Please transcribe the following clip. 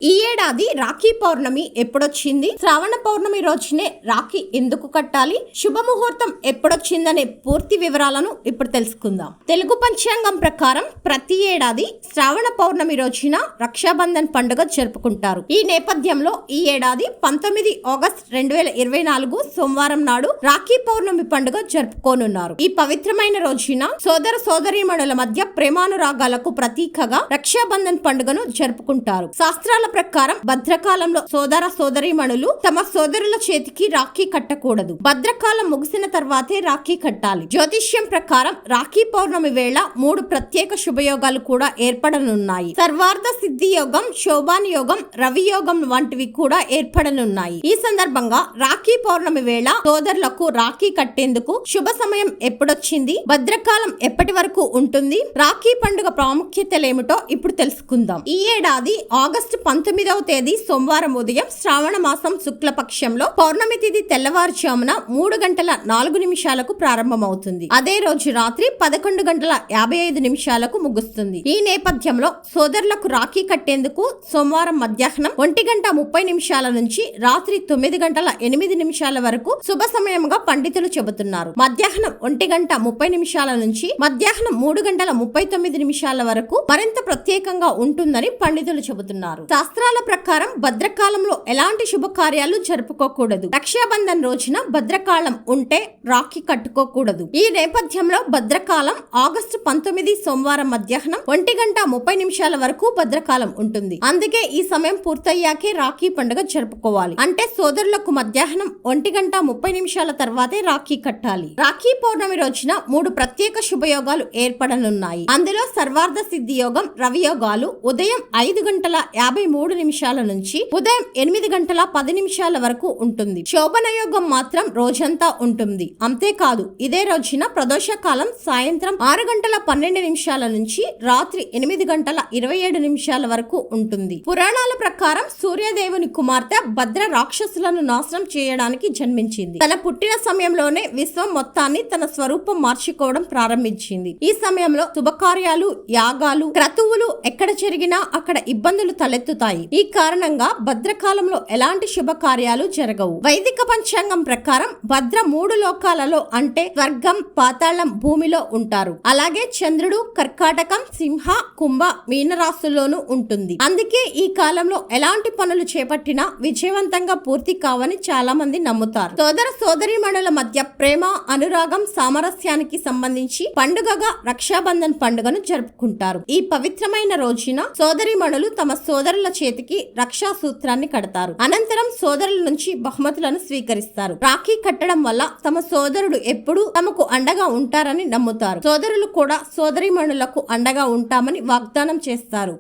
ఈ ఏడాది రాఖీ పౌర్ణమి ఎప్పుడొచ్చింది? శ్రావణ పౌర్ణమి రోజునే రాఖీ ఎందుకు కట్టాలి? శుభముహూర్తం ఎప్పుడొచ్చిందనే పూర్తి వివరాలను ఇప్పుడు తెలుసుకుందాం. తెలుగు పంచాంగం ప్రకారం ప్రతి ఏడాది శ్రావణ పౌర్ణమి రోజున రక్షాబంధన్ పండుగ జరుపుకుంటారు. ఈ నేపథ్యంలో ఈ ఏడాది 19 ఆగస్టు 2024 సోమవారం నాడు రాఖీ పౌర్ణమి పండుగ జరుపుకోనున్నారు. ఈ పవిత్రమైన రోజున సోదర సోదరీమణుల మధ్య ప్రేమానురాగాలకు ప్రతీకగా రక్షాబంధన్ పండుగను జరుపుకుంటారు. శాస్త్రాల ప్రకారం భద్రకాలంలో సోదర సోదరీమణులు తమ సోదరుల చేతికి రాఖీ కట్టకూడదు. భద్రకాలం ముగిసిన తర్వాతే రాఖీ కట్టాలి. జ్యోతిష్యం ప్రకారం రాఖీ పౌర్ణమి వేళ 3 ప్రత్యేక శుభయోగాలు కూడా ఏర్పడనున్నాయి. సర్వార్థ సిద్ధి యోగం, శోభాన్ యోగం, రవి యోగం వంటివి కూడా ఏర్పడనున్నాయి. ఈ సందర్భంగా రాఖీ పౌర్ణమి వేళ సోదరులకు రాఖీ కట్టేందుకు శుభ సమయం ఎప్పుడొచ్చింది? భద్రకాలం ఎప్పటి వరకు ఉంటుంది? రాఖీ పండుగ ప్రాముఖ్యతలేమిటో ఇప్పుడు తెలుసుకుందాం. ఈ ఏడాది ఆగస్టు 19వ తేదీ సోమవారం ఉదయం శ్రావణ మాసం శుక్లపక్షంలో పౌర్ణమి తిథి తెల్లవారుజామున 3:04 ప్రారంభమవుతుంది. అదే రోజు రాత్రి 11:55 ముగుస్తుంది. ఈ నేపథ్యంలో సోదరులకు రాఖీ కట్టేందుకు సోమవారం మధ్యాహ్నం 1:30 నుంచి రాత్రి 9:08 వరకు శుభ సమయంగా పండితులు చెబుతున్నారు. మధ్యాహ్నం 1:30 నుంచి మధ్యాహ్నం 3:39 వరకు మరింత ప్రత్యేకంగా ఉంటుందని పండితులు చెబుతున్నారు. శాస్త్రాల ప్రకారం భద్రకాలంలో ఎలాంటి శుభకార్యాలు జరుపుకోకూడదు. రక్షాబంధన్ రోజున భద్రకాలం ఉంటే రాఖీ కట్టుకోకూడదు. ఈ నేపథ్యంలో భద్రకాలం ఆగస్టు 19 సోమవారం మధ్యాహ్నం 1:30 వరకు భద్రకాలం ఉంటుంది. అందుకే ఈ సమయం పూర్తయ్యాకే రాఖీ పండుగ జరుపుకోవాలి. అంటే సోదరులకు మధ్యాహ్నం 1:30 తర్వాతే రాఖీ కట్టాలి. రాఖీ పౌర్ణమి రోజున 3 ప్రత్యేక శుభయోగాలు ఏర్పడనున్నాయి. అందులో సర్వార్థ సిద్ధి యోగం, రవి యోగాలు ఉదయం 5:53 నుంచి ఉదయం 8:10 వరకు ఉంటుంది. శోభన యోగం మాత్రం రోజంతా ఉంటుంది. అంతేకాదు ఇదే రోజున ప్రదోషకాలం సాయంత్రం 6:12 నుంచి రాత్రి 8:27 వరకు ఉంటుంది. పురాణాల ప్రకారం సూర్యదేవుని కుమార్తె భద్ర రాక్షసులను నాశనం చేయడానికి జన్మించింది. తన పుట్టిన సమయంలోనే విశ్వం మొత్తాన్ని తన స్వరూపం మార్చుకోవడం ప్రారంభించింది. ఈ సమయంలో శుభకార్యాలు, యాగాలు, క్రతువులు ఎక్కడ జరిగినా అక్కడ ఇబ్బందులు తలెత్తుతాయి. ఈ కారణంగా భద్రకాలంలో ఎలాంటి శుభకార్యాలు జరగవు. వైదిక పంచాంగం ప్రకారం భద్ర 3 లోకాలలో అంటే స్వర్గం, పాతాళం, భూమిలో ఉంటారు. అలాగే చంద్రుడు కర్కాటకం, సింహ, కుంభ, మీనరాశుల్లోనూ ఉంటుంది. అందుకే ఈ కాలంలో ఎలాంటి పనులు చేపట్టినా విజయవంతంగా పూర్తి కావని చాలా మంది నమ్ముతారు. సోదర సోదరీమణుల మధ్య ప్రేమ, అనురాగం, సామరస్యానికి సంబంధించి పండుగగా రక్షాబంధన్ పండుగను జరుపుకుంటారు. ఈ పవిత్రమైన రోజున సోదరీమణులు తమ సోదరుల చేతికి రక్షా సూత్రాన్ని కడతారు. అనంతరం సోదరుల నుంచి బహుమతులను స్వీకరిస్తారు. రాఖీ కట్టడం వల్ల తమ సోదరుడు ఎప్పుడూ తమకు అండగా ఉంటారని నమ్ముతారు. సోదరులు కూడా సోదరీమణులకు అండగా ఉంటామని వాగ్దానం చేస్తారు.